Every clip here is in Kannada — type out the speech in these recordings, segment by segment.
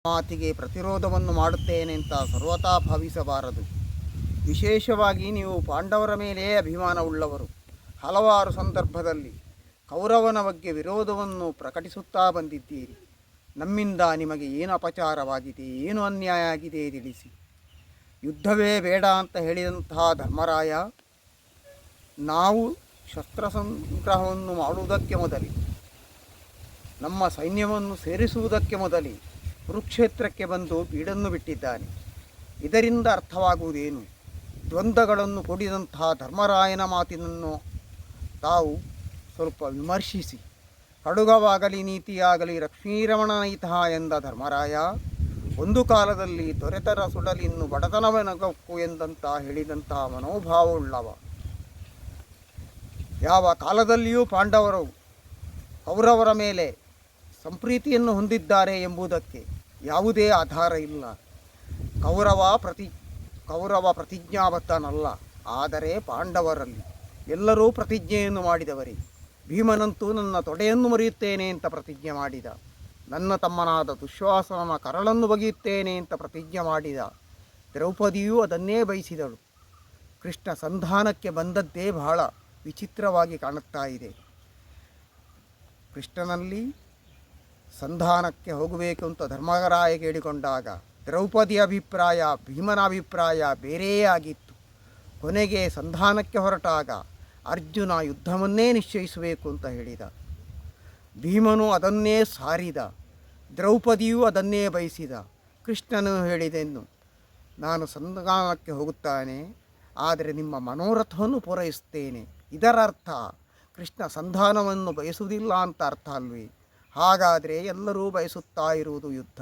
ಮಾತಿಗೆ ಪ್ರತಿರೋಧವನ್ನು ಮಾಡುತ್ತೇನೆ ಅಂತ ಸರ್ವತಾ ಭಾವಿಸಬಾರದು. ವಿಶೇಷವಾಗಿ ನೀವು ಪಾಂಡವರ ಮೇಲೇ ಅಭಿಮಾನವುಳ್ಳವರು. ಹಲವಾರು ಸಂದರ್ಭದಲ್ಲಿ ಕೌರವನ ಬಗ್ಗೆ ವಿರೋಧವನ್ನು ಪ್ರಕಟಿಸುತ್ತಾ ಬಂದಿದ್ದೀರಿ. ನಮ್ಮಿಂದ ನಿಮಗೆ ಏನು ಅಪಚಾರವಾಗಿದೆ, ಏನು ಅನ್ಯಾಯ ಆಗಿದೆ ತಿಳಿಸಿ. ಯುದ್ಧವೇ ಬೇಡ ಅಂತ ಹೇಳಿದಂತಹ ಧರ್ಮರಾಯ, ನಾವು ಶಸ್ತ್ರಸಂಗ್ರಹವನ್ನು ಮಾಡುವುದಕ್ಕೆ ಮೊದಲೇ, ನಮ್ಮ ಸೈನ್ಯವನ್ನು ಸೇರಿಸುವುದಕ್ಕೆ ಮೊದಲೇ ಕುರುಕ್ಷೇತ್ರಕ್ಕೆ ಬಂದು ಬೀಡನ್ನು ಬಿಟ್ಟಿದ್ದಾನೆ. ಇದರಿಂದ ಅರ್ಥವಾಗುವುದೇನು? ದ್ವಂದ್ವಗಳನ್ನು ಕೂಡಿದಂತಹ ಧರ್ಮರಾಯನ ಮಾತಿನನ್ನು ತಾವು ಸ್ವಲ್ಪ ವಿಮರ್ಶಿಸಿ. ಖಡ್ಗವಾಗಲಿ ನೀತಿಯಾಗಲಿ ಲಕ್ಷ್ಮೀರಮಣನೈತಃ ಎಂದ ಧರ್ಮರಾಯ ಒಂದು ಕಾಲದಲ್ಲಿ ದೊರೆತರ ಸುಡಲಿನ್ನು ಬಡತನವನಗಕ್ಕು ಎಂದಂತ ಹೇಳಿದಂತಹ ಮನೋಭಾವವುಳ್ಳವ. ಯಾವ ಕಾಲದಲ್ಲಿಯೂ ಪಾಂಡವರು ಕೌರವರ ಮೇಲೆ ಸಂಪ್ರೀತಿಯನ್ನು ಹೊಂದಿದ್ದಾರೆ ಎಂಬುದಕ್ಕೆ ಯಾವುದೇ ಆಧಾರ ಇಲ್ಲ. ಕೌರವ ಪ್ರತಿಜ್ಞಾಬದ್ಧನಲ್ಲ. ಆದರೆ ಪಾಂಡವರಲ್ಲಿ ಎಲ್ಲರೂ ಪ್ರತಿಜ್ಞೆಯನ್ನು ಮಾಡಿದವರೇ. ಭೀಮನಂತೂ ನನ್ನ ತೊಡೆಯನ್ನು ಮುರಿಯುತ್ತೇನೆ ಅಂತ ಪ್ರತಿಜ್ಞೆ ಮಾಡಿದ. ನನ್ನ ತಮ್ಮನಾದ ದುಶ್ವಾಸನ ಕರಳನ್ನು ಬಗೆಯುತ್ತೇನೆ ಅಂತ ಪ್ರತಿಜ್ಞೆ ಮಾಡಿದ. ದ್ರೌಪದಿಯೂ ಅದನ್ನೇ ಬಯಸಿದಳು. ಕೃಷ್ಣ ಸಂಧಾನಕ್ಕೆ ಬಂದದ್ದೇ ಬಹಳ ವಿಚಿತ್ರವಾಗಿ ಕಾಣುತ್ತಾ ಇದೆ. ಕೃಷ್ಣನಲ್ಲಿ ಸಂಧಾನಕ್ಕೆ ಹೋಗಬೇಕು ಅಂತ ಧರ್ಮರಾಯ ಕೇಳಿಕೊಂಡಾಗ ದ್ರೌಪದಿಯ ಅಭಿಪ್ರಾಯ, ಭೀಮನ ಅಭಿಪ್ರಾಯ ಬೇರೆಯೇ ಆಗಿತ್ತು. ಕೊನೆಗೆ ಸಂಧಾನಕ್ಕೆ ಹೊರಟಾಗ ಅರ್ಜುನ ಯುದ್ಧವನ್ನೇ ನಿಶ್ಚಯಿಸಬೇಕು ಅಂತ ಹೇಳಿದ. ಭೀಮನು ಅದನ್ನೇ ಸಾರಿದ. ದ್ರೌಪದಿಯೂ ಅದನ್ನೇ ಬಯಸಿದ. ಕೃಷ್ಣನು ಹೇಳಿದೆನು, ನಾನು ಸಂಧಾನಕ್ಕೆ ಹೋಗುತ್ತಾನೆ, ಆದರೆ ನಿಮ್ಮ ಮನೋರಥವನ್ನು ಪೂರೈಸುತ್ತೇನೆ. ಇದರ ಅರ್ಥ ಕೃಷ್ಣ ಸಂಧಾನವನ್ನು ಬಯಸುವುದಿಲ್ಲ ಅಂತ ಅರ್ಥ ಅಲ್ವೇ? ಹಾಗಾದರೆ ಎಲ್ಲರೂ ಬಯಸುತ್ತಾ ಇರುವುದು ಯುದ್ಧ.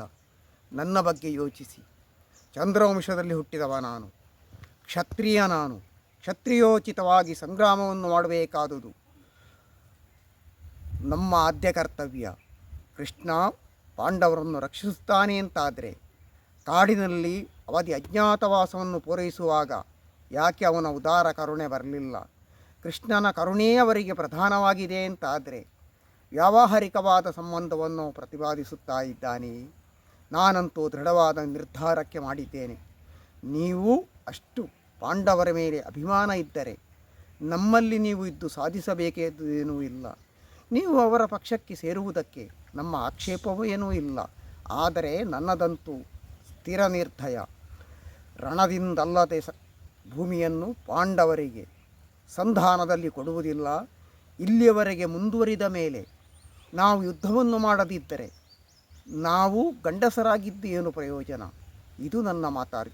ನನ್ನ ಬಗ್ಗೆ ಯೋಚಿಸಿ. ಚಂದ್ರವಂಶದಲ್ಲಿ ಹುಟ್ಟಿದವ ನಾನು, ಕ್ಷತ್ರಿಯ ನಾನು. ಕ್ಷತ್ರಿಯೋಚಿತವಾಗಿ ಸಂಗ್ರಾಮವನ್ನು ಮಾಡಬೇಕಾದುದು ನಮ್ಮ ಆದ್ಯ ಕರ್ತವ್ಯ. ಕೃಷ್ಣ ಪಾಂಡವರನ್ನು ರಕ್ಷಿಸುತ್ತಾನೆ ಅಂತಾದರೆ ಕಾಡಿನಲ್ಲಿ ಅವಧಿ ಅಜ್ಞಾತವಾಸವನ್ನು ಪೂರೈಸುವಾಗ ಯಾಕೆ ಅವನ ಉದಾರ ಕರುಣೆ ಬರಲಿಲ್ಲ? ಕೃಷ್ಣನ ಕರುಣೆಯೇ ಅವರಿಗೆ ಪ್ರಧಾನವಾಗಿದೆ ಅಂತಾದರೆ ವ್ಯಾವಹಾರಿಕವಾದ ಸಂಬಂಧವನ್ನು ಪ್ರತಿಪಾದಿಸುತ್ತಾ ಇದ್ದಾನೆ. ನಾನಂತೂ ದೃಢವಾದ ನಿರ್ಧಾರಕ್ಕೆ ಮಾಡಿದ್ದೇನೆ. ನೀವು ಅಷ್ಟು ಪಾಂಡವರ ಮೇಲೆ ಅಭಿಮಾನ ಇದ್ದರೆ ನಮ್ಮಲ್ಲಿ ನೀವು ಇದ್ದು ಸಾಧಿಸಬೇಕೇನೂ ಇಲ್ಲ. ನೀವು ಅವರ ಪಕ್ಷಕ್ಕೆ ಸೇರುವುದಕ್ಕೆ ನಮ್ಮ ಆಕ್ಷೇಪವೂ ಏನೂ ಇಲ್ಲ. ಆದರೆ ನನ್ನದಂತೂ ಸ್ಥಿರ ನಿರ್ಣಯ. ರಣದಿಂದಲ್ಲದೆ ಭೂಮಿಯನ್ನು ಪಾಂಡವರಿಗೆ ಸಂಧಾನದಲ್ಲಿ ಕೊಡುವುದಿಲ್ಲ. ಇಲ್ಲಿಯವರೆಗೆ ಮುಂದುವರಿದ ಮೇಲೆ ನಾವು ಯುದ್ಧವನ್ನು ಮಾಡದಿದ್ದರೆ ನಾವು ಗಂಡಸರಾಗಿದ್ದು ಏನು ಪ್ರಯೋಜನ? ಇದು ನನ್ನ ಮಾತಾಡಿ.